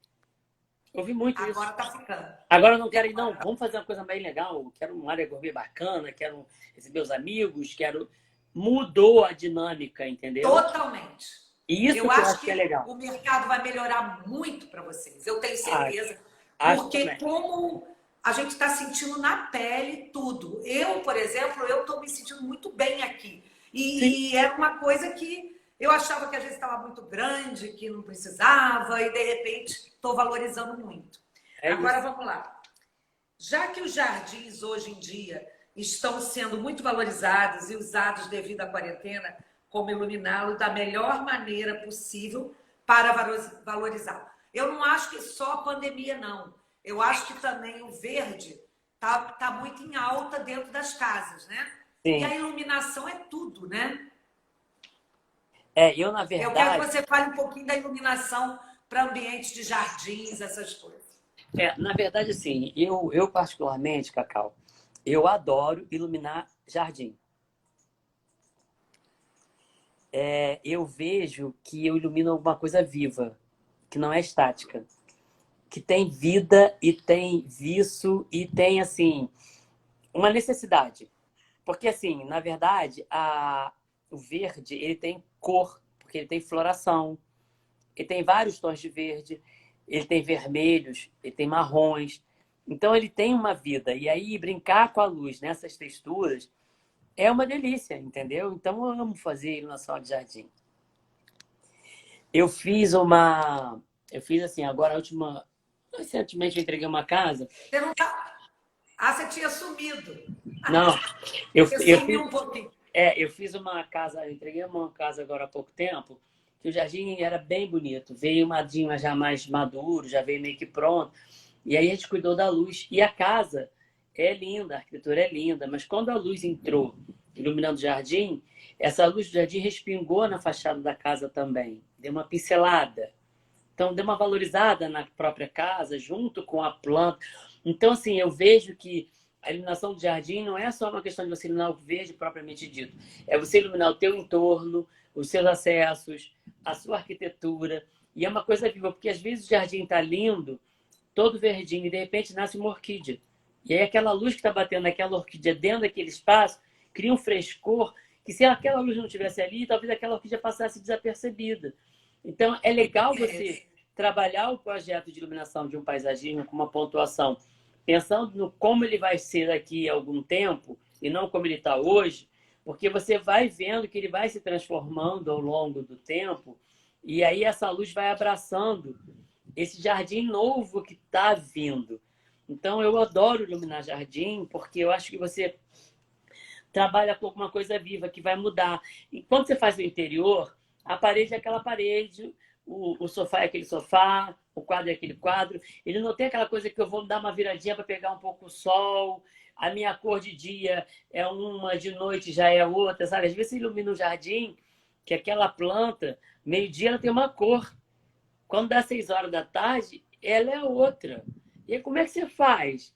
Eu vi muito isso. Agora tá ficando. Agora eu não quero ir, não. Vamos fazer uma coisa bem legal. Quero uma área gourmet bacana, quero receber os amigos, quero. Mudou a dinâmica, entendeu? Totalmente. E isso Eu que eu acho acho que que é legal. o mercado vai melhorar muito para vocês. Eu tenho certeza. Acho Porque também. como a gente está sentindo na pele tudo. Eu, por exemplo, eu estou me sentindo muito bem aqui. E é uma coisa que eu achava que às vezes estava muito grande, que não precisava, e de repente estou valorizando muito. Agora vamos lá. Já que os jardins hoje em dia estão sendo muito valorizados e usados devido à quarentena, como iluminá-lo da melhor maneira possível para valorizá-lo. Eu não acho que só a pandemia, não. Eu acho que também o verde tá muito em alta dentro das casas, né? Sim. E a iluminação é tudo, né? Eu, na verdade... Eu quero que você fale um pouquinho da iluminação para ambientes de jardins, essas coisas. Na verdade, assim, eu particularmente, Cacau, eu adoro iluminar jardim. Eu vejo que eu ilumino alguma coisa viva, que não é estática, que tem vida e tem vício e tem, assim, uma necessidade. Porque, assim, na verdade, o verde, ele tem cor, porque ele tem floração, ele tem vários tons de verde, ele tem vermelhos, ele tem marrons. Então, ele tem uma vida. E aí, brincar com a luz nessas texturas é uma delícia, entendeu? Então, eu amo fazer iluminação de jardim. Eu fiz assim, agora a última... Recentemente eu entreguei uma casa. Você não tá... você tinha sumido. Não, Você sumiu um pouquinho. Eu fiz uma casa, eu entreguei uma casa agora há pouco tempo, que o jardim era bem bonito. Veio uma madinha já mais maduro, já veio meio que pronto. E aí a gente cuidou da luz. E a casa é linda, a arquitetura é linda, mas quando a luz entrou iluminando o jardim, essa luz do jardim respingou na fachada da casa também. Deu uma pincelada. Então, deu uma valorizada na própria casa, junto com a planta. Então, assim, eu vejo que a iluminação do jardim não é só uma questão de você iluminar o verde propriamente dito. É você iluminar o teu entorno, os seus acessos, a sua arquitetura. E é uma coisa viva, porque às vezes o jardim está lindo, todo verdinho, e de repente nasce uma orquídea. E aí aquela luz que está batendo naquela orquídea dentro daquele espaço cria um frescor que, se aquela luz não estivesse ali, talvez aquela orquídea passasse desapercebida. Então, é legal você trabalhar o projeto de iluminação de um paisagismo com uma pontuação, pensando no como ele vai ser daqui a algum tempo, e não como ele está hoje, porque você vai vendo que ele vai se transformando ao longo do tempo, e aí essa luz vai abraçando esse jardim novo que está vindo. Então, eu adoro iluminar jardim, porque eu acho que você trabalha com alguma coisa viva que vai mudar. E quando você faz no interior, a parede é aquela parede, o sofá é aquele sofá, o quadro é aquele quadro. Ele não tem aquela coisa que eu vou dar uma viradinha para pegar um pouco o sol, a minha cor de dia é uma, de noite já é outra, sabe? Às vezes você ilumina um jardim, que aquela planta, meio-dia ela tem uma cor. Quando dá 6 horas da tarde, ela é outra. E aí, como é que você faz?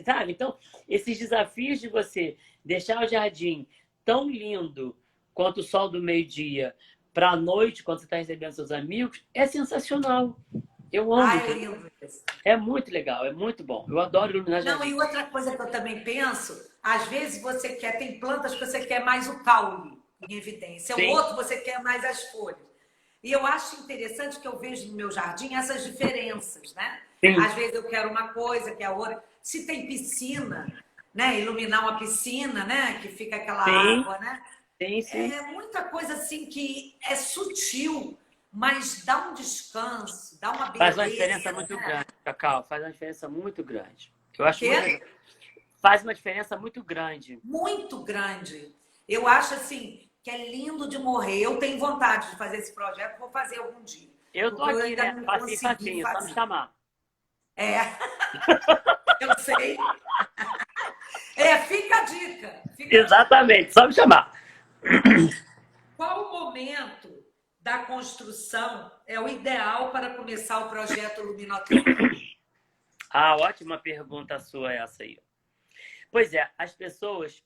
Sabe? Então, esses desafios de você deixar o jardim tão lindo quanto o sol do meio-dia para a noite, quando você está recebendo seus amigos, é sensacional. Eu amo. É lindo isso. É muito legal, é muito bom. Eu adoro iluminar Não, jardim. e outra coisa que eu também penso, às vezes você quer, tem plantas que você quer mais o caule em evidência, o Sim. outro você quer mais as folhas. E eu acho interessante que eu vejo no meu jardim essas diferenças, né? Sim. Às vezes eu quero uma coisa, que a outra. Se tem piscina, né? Iluminar uma piscina, né? Que fica aquela Sim. água, né? Sim, sim. É muita coisa assim que é sutil, mas dá um descanso, dá uma beleza. Faz uma diferença muito grande, Cacau. Faz uma diferença muito grande. Eu acho Quê? muito... Faz uma diferença muito grande. Muito grande. Eu acho assim que é lindo de morrer. Eu tenho vontade de fazer esse projeto, vou fazer algum dia. Eu tô Porque eu aqui, ainda né? não Facinho, consegui facinho, só me fazer. chamar. É, eu sei. Fica a dica. Fica a dica. Exatamente, só me chamar. Qual o momento da construção é o ideal para começar o projeto Luminoterra? Ah, ótima pergunta sua essa aí. Pois é, as pessoas,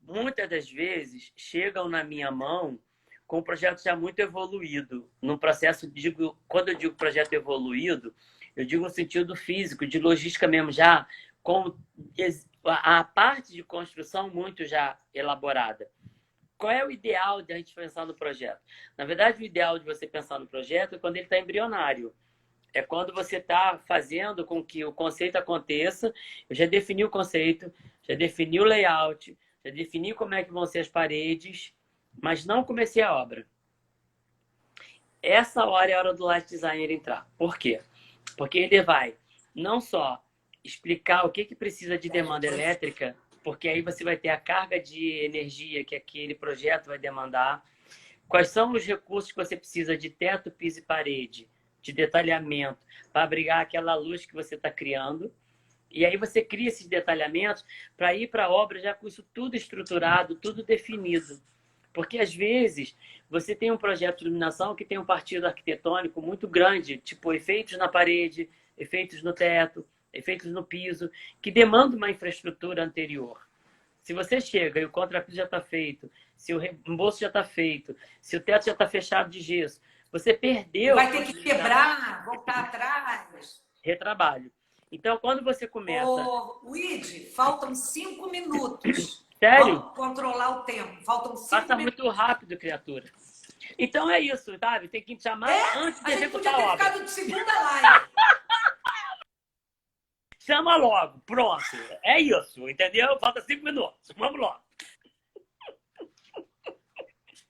muitas das vezes, chegam na minha mão com o projeto já muito evoluído. No processo, quando eu digo projeto evoluído, eu digo no sentido físico, de logística mesmo, já com a parte de construção muito já elaborada. Qual é o ideal de a gente pensar no projeto? Na verdade, o ideal de você pensar no projeto é quando ele está embrionário. É quando você está fazendo com que o conceito aconteça. Eu já defini o conceito, já defini o layout, já defini como é que vão ser as paredes, mas não comecei a obra. Essa hora é a hora do light designer entrar. Por quê? Porque ele vai não só explicar o que precisa de demanda elétrica, porque aí você vai ter a carga de energia que aquele projeto vai demandar, quais são os recursos que você precisa de teto, piso e parede, de detalhamento, para abrigar aquela luz que você está criando. E aí você cria esses detalhamentos para ir para a obra já com isso tudo estruturado, tudo definido. Porque, às vezes, você tem um projeto de iluminação que tem um partido arquitetônico muito grande, tipo efeitos na parede, efeitos no teto, efeitos no piso, que demanda uma infraestrutura anterior. Se você chega e o contrapiso já está feito, se o reembolso já está feito, se o teto já está fechado de gesso, você perdeu... Vai ter que quebrar, voltar atrás. Retrabalho. Então, quando você começa... Ô, Luigi, faltam 5 minutos. Sério? Vamos controlar o tempo. Faltam 5 Passa minutos. muito rápido, criatura. Então é isso, sabe? Tem que te chamar antes de A gente podia executar a ter obra. ficado de segunda live. Chama logo, pronto. É isso, entendeu? Falta 5 minutos. Vamos logo.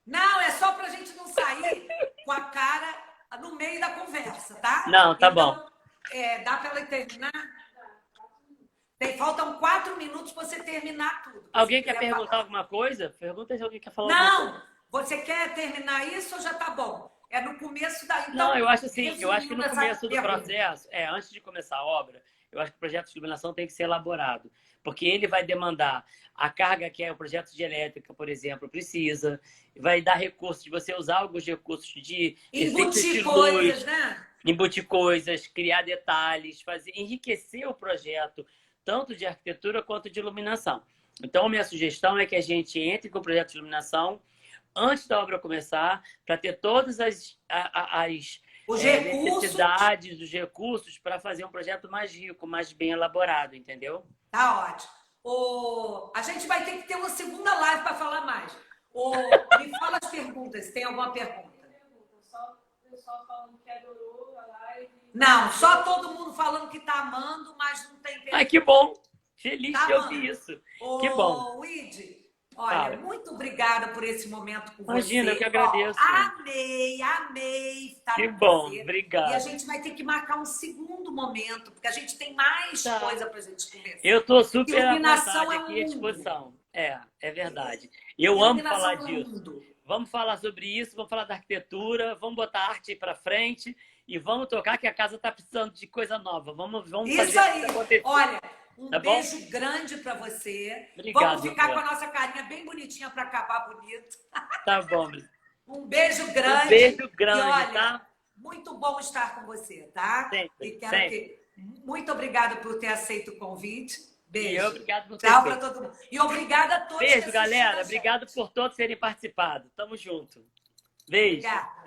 Não, é só pra gente não sair com a cara no meio da conversa, tá? Não, tá então, bom. Dá pra ela terminar? Faltam 4 minutos pra você terminar tudo. Alguém quer perguntar alguma coisa? Pergunta se alguém quer falar alguma coisa. Não! Você quer terminar isso ou já tá bom? É no começo da... Então, não, eu acho assim, eu acho que no resumindo começo do essa processo, antes de começar a obra, eu acho que o projeto de iluminação tem que ser elaborado. Porque ele vai demandar a carga que o projeto de elétrica, por exemplo, precisa. Vai dar recursos de você usar alguns recursos de efeitos de embutir luz, coisas, né? embutir coisas, criar detalhes, enriquecer o projeto, tanto de arquitetura quanto de iluminação. Então, minha sugestão é que a gente entre com o projeto de iluminação antes da obra começar, para ter todas as necessidades, os recursos para fazer um projeto mais rico, mais bem elaborado, entendeu? Tá ótimo. A gente vai ter que ter uma segunda live para falar mais. Me fala as perguntas, tem alguma pergunta? Só o pessoal falando que adorou a live. Não, só todo mundo falando que tá amando, mas não tem pergunta. Ai, que bom! Feliz Tá de ouvir isso. Que bom. Luigi, Olha, Fala. muito obrigada por esse momento com Imagina, você. eu que agradeço. Amei estar Que com bom, você. E a obrigado. gente vai ter que marcar um segundo momento, porque a gente tem mais Tá. coisa pra gente conversar. Eu tô super à Iluminação vontade é um aqui à mundo. disposição. É verdade. E eu amo falar Iluminação é um disso. mundo. Vamos falar sobre isso, vamos falar da arquitetura, vamos botar a arte para frente e vamos tocar que a casa está precisando de coisa nova. Vamos Isso fazer aí. isso acontecer. Olha, um Tá bom? beijo grande pra você. Obrigado, Vamos ficar Bel. com a nossa carinha bem bonitinha pra acabar bonito. Tá bom. Um beijo Um grande. beijo grande, E olha, tá? muito bom estar com você, tá? Sempre, E quero sempre. que... Muito obrigada por ter aceito o convite. Beijo. E eu, obrigado por ter Tchau pra feito. todo mundo. E obrigada a todos que Beijo, assistiram a galera. gente. Obrigado por todos terem participado. Tamo junto. Beijo. Obrigada.